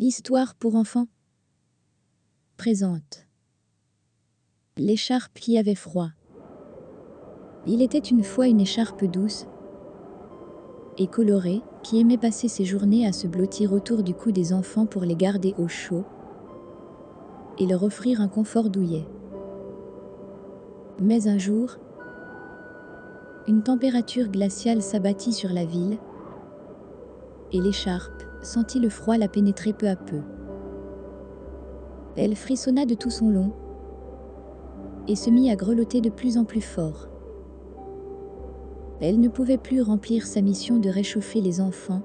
Histoire pour enfants présente l'écharpe qui avait froid. Il était une fois une écharpe douce et colorée qui aimait passer ses journées à se blottir autour du cou des enfants pour les garder au chaud et leur offrir un confort douillet. Mais un jour, une température glaciale s'abattit sur la ville et l'écharpe sentit le froid la pénétrer peu à peu. Elle frissonna de tout son long et se mit à grelotter de plus en plus fort. Elle ne pouvait plus remplir sa mission de réchauffer les enfants,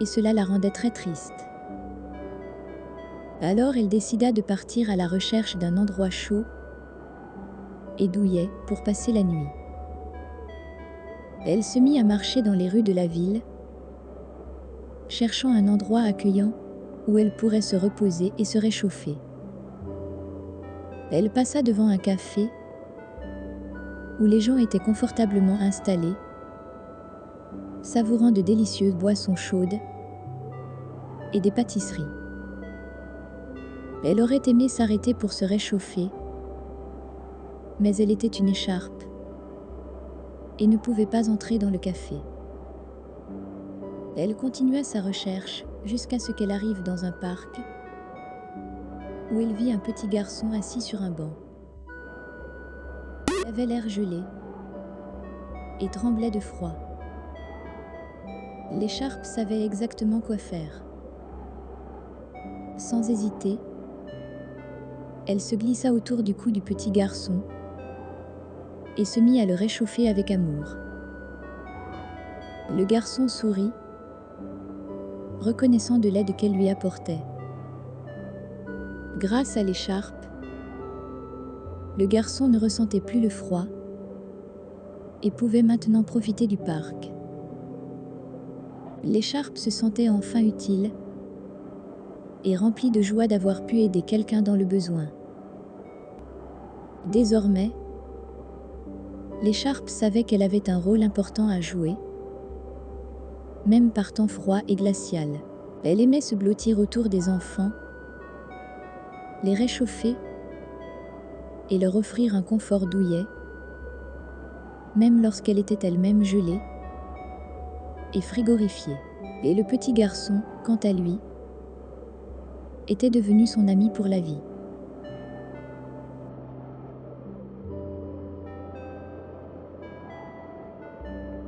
et cela la rendait très triste. Alors elle décida de partir à la recherche d'un endroit chaud et douillet pour passer la nuit. Elle se mit à marcher dans les rues de la ville, cherchant un endroit accueillant où elle pourrait se reposer et se réchauffer. Elle passa devant un café où les gens étaient confortablement installés, savourant de délicieuses boissons chaudes et des pâtisseries. Elle aurait aimé s'arrêter pour se réchauffer, mais elle était une écharpe et ne pouvait pas entrer dans le café. Elle continua sa recherche jusqu'à ce qu'elle arrive dans un parc où elle vit un petit garçon assis sur un banc. Il avait l'air gelé et tremblait de froid. L'écharpe savait exactement quoi faire. Sans hésiter, elle se glissa autour du cou du petit garçon et se mit à le réchauffer avec amour. Le garçon sourit, reconnaissant de l'aide qu'elle lui apportait. Grâce à l'écharpe, le garçon ne ressentait plus le froid et pouvait maintenant profiter du parc. L'écharpe se sentait enfin utile et remplie de joie d'avoir pu aider quelqu'un dans le besoin. Désormais, l'écharpe savait qu'elle avait un rôle important à jouer, même par temps froid et glacial. Elle aimait se blottir autour des enfants, les réchauffer et leur offrir un confort douillet, même lorsqu'elle était elle-même gelée et frigorifiée. Et le petit garçon, quant à lui, était devenu son ami pour la vie.